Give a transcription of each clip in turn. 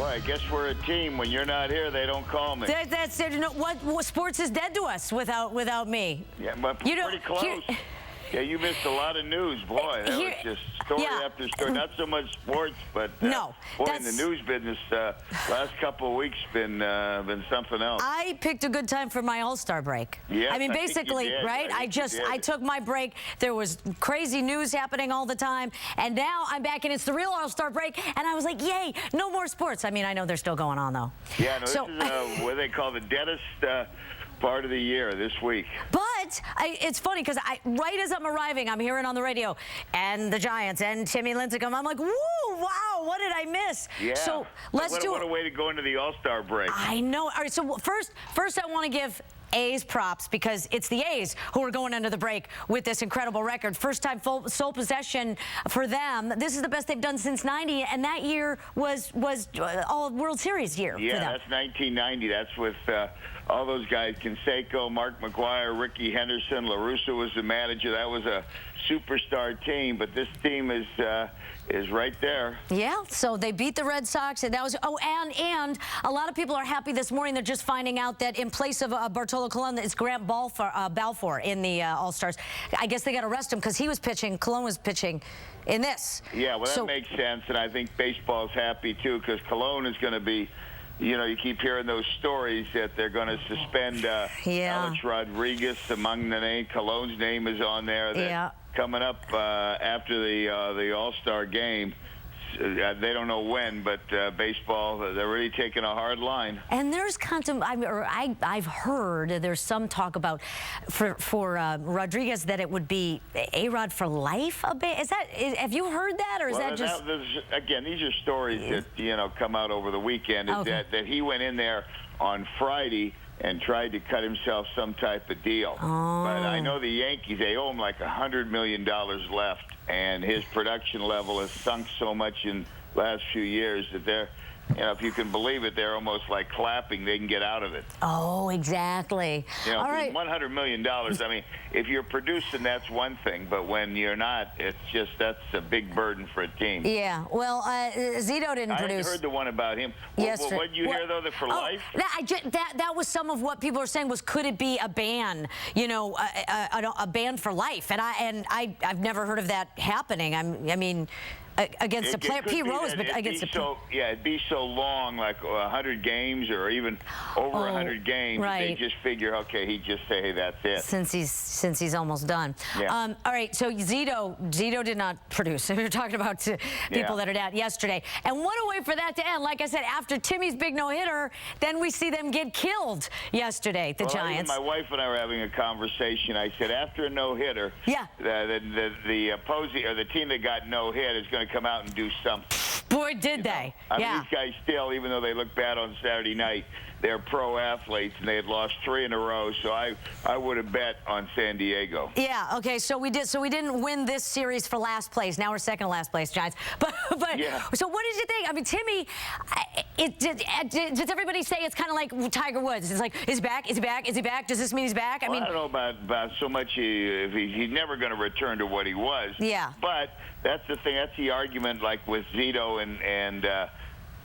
Boy, I guess we're a team. When you're not here, they don't call me. That's it. What sports is dead to us without me? Yeah, but pretty close. Yeah, you missed a lot of news, boy. That was just story after story. Not so much sports, but no, boy, in the news business, last couple of weeks been something else. I picked a good time for my All-Star break. Yeah, I mean, basically, right? I took my break. There was crazy news happening all the time, and now I'm back, and it's the real All-Star break. And I was like, yay, no more sports. I mean, I know they're still going on though. Yeah, no, so, this is what they call the deadest part of the year this week. But it's funny because right as I'm arriving, I'm hearing on the radio, and the Giants and Timmy Lincecum. I'm like, woo, wow, what did I miss? Yeah. So let's do it. What a way to go into the All-Star break. I know. All right, so first I want to give A's props because it's the A's who are going into the break with this incredible record. First time sole possession for them. This is the best they've done since '90, and that year was all World Series year for them. Yeah, that's 1990. That's with all those guys, Canseco, Mark McGwire, Ricky Henderson, La Russa was the manager. That was a superstar team, but this team is right there. Yeah, so they beat the Red Sox, and that was and a lot of people are happy this morning. They're just finding out that in place of Bartolo Colon, it's Grant Balfour in the All-Stars. I guess they got to rest him because he was pitching. Colon was pitching in this. Yeah, well, that makes sense, and I think baseball's happy too because Colon is going to be. You know, you keep hearing those stories that they're going to suspend Alex Rodriguez among the name. Colon's name is on there. Coming up after the All-Star game. They don't know when, but baseball, they're really taking a hard line. And there's I've heard there's some talk about for Rodriguez that it would be A-Rod for life. Have you heard that, or is that just? Again, these are stories that come out over the weekend. That he went in there on Friday and tried to cut himself some type of deal. But I know the Yankees, they owe him like $100 million left, and his production level has sunk so much in the last few years that they're, if you can believe it, they're almost like clapping. They can get out of it. Oh, exactly. All right. $100 million, I mean, if you're producing, that's one thing. But when you're not, that's a big burden for a team. Yeah. Well, Zito didn't produce. I heard the one about him. What did you hear, though, that for life? That was some of what people were saying was, could it be a ban, a ban for life? And I've never heard of that happening. I mean, against a player, P. Rose, but against a it'd be so long, like 100 games or even over 100 games. Right. They just figure, okay, he'd just say, hey, that's it. Since he's almost done. Yeah. All right, so Zito did not produce. We were talking about people that are out yesterday. And what a way for that to end. Like I said, after Timmy's big no-hitter, then we see them get killed yesterday, the Giants. My wife and I were having a conversation. I said, after a no-hitter, the opposing, or the team that got no-hit is going to come out and do something. Boy, did they. I mean, these guys still, even though they look bad on Saturday night, they're pro athletes, and they had lost 3 in a row, so I would have bet on San Diego. Yeah, okay, so we didn't win this series for last place. Now we're second to last place, Giants. But so what did you think? I mean, Timmy, does everybody say it's kind of like Tiger Woods? It's like, is he back? Is he back? Is he back? Does this mean he's back? I mean, I don't know about so much if he's never going to return to what he was. Yeah. But that's the thing. That's the argument, like with Zito and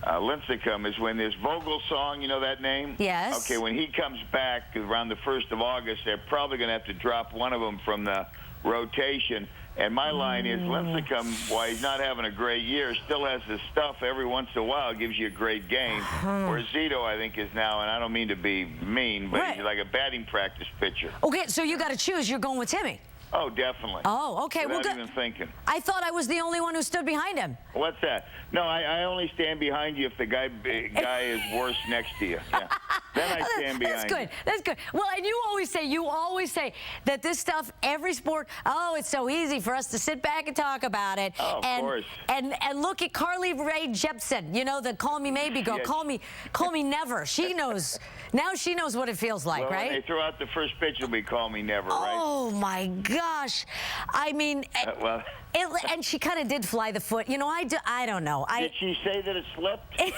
Lincecum, is when this Vogel song, you know that name? Yes. Okay, when he comes back around the 1st of August, they're probably going to have to drop one of them from the rotation. And my line is, Lincecum, while he's not having a great year, still has the stuff every once in a while, gives you a great game. Where Zito, I think, is now, and I don't mean to be mean, but he's like a batting practice pitcher. Okay, so you got to choose. You're going with Timmy. Oh, definitely. Oh, okay. Without even thinking. I thought I was the only one who stood behind him. What's that? No, I only stand behind you if the guy is worse next to you. Yeah. Then I stand behind you. That's good. That's good. Well, and you always say that this stuff, every sport, it's so easy for us to sit back and talk about it. Oh, of course. And look at Carly Rae Jepsen, the Call Me Maybe girl. Yes. Call me Never. She knows. Now she knows what it feels like, right? When they throw out the first pitch, it'll be Call Me Never, right? Oh, my gosh. I mean, and she kind of did fly the foot. I don't know. Did she say that it slipped? It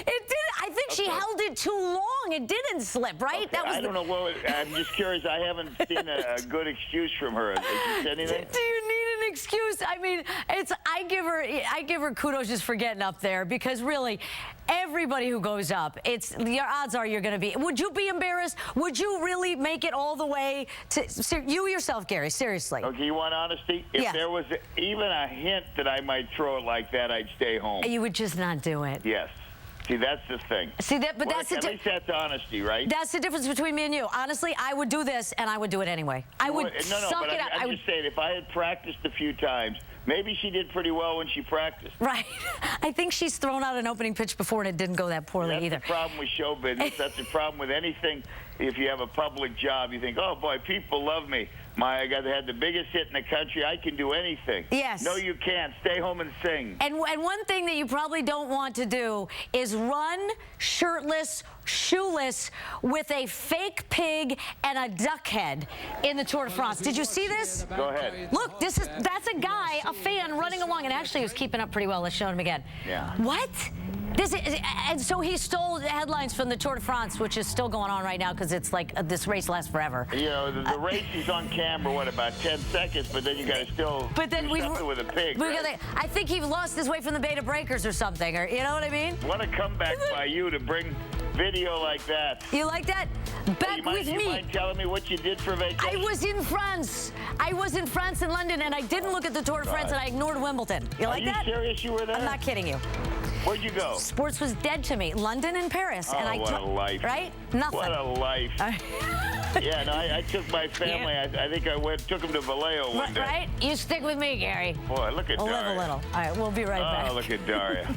did. I think she held it too long. It didn't slip, right? Okay. I don't know. Well, I'm just curious. I haven't seen a good excuse from her. Did she say anything? Do you need an excuse. I mean, I give her kudos just for getting up there, because really, everybody who goes up, your odds are you're going to be. Would you be embarrassed? Would you really make it all the way to you yourself, Gary? Seriously. Okay, you want honesty? If there was even a hint that I might throw it like that, I'd stay home. You would just not do it. Yes. See, that's the thing. See that, but at least that's honesty, right? That's the difference between me and you. Honestly, I would do this, and I would do it anyway. I would suck it up. I'm just saying, if I had practiced a few times, maybe she did pretty well when she practiced. Right. I think she's thrown out an opening pitch before, and it didn't go that poorly either. That's the problem with show business. That's the problem with anything. If you have a public job, you think, oh, boy, people love me. I had the biggest hit in the country. I can do anything. Yes. No, you can't. Stay home and sing. And one thing that you probably don't want to do is run shirtless, shoeless, with a fake pig and a duck head in the Tour de France. Did you see this? Go ahead. Look, that's a guy, a fan, running along, and actually he was keeping up pretty well. Let's show him again. Yeah. What? And so he stole headlines from the Tour de France, which is still going on right now because it's like this race lasts forever. You know, the race is on camera, what, about 10 seconds, but then you got to still do something with a pig, right? I think he lost his way from the Beta Breakers or something, or you know what I mean? What a comeback by you to bring video like that. You like that? Back with me. You mind telling me what you did for vacation? I was in France. I was in France and London, and I didn't look at the Tour de France, and I ignored Wimbledon. You like that? Are you serious you were there? I'm not kidding you. Where'd you go? Sports was dead to me. London and Paris. Oh, and what a life. Right? Nothing. What a life. Yeah, no, I took my family. Yeah. I think I took them to Vallejo one day. Right? You stick with me, Gary. Boy, look at Daria. Live a little. All right, we'll be right back. Oh, look at Daria.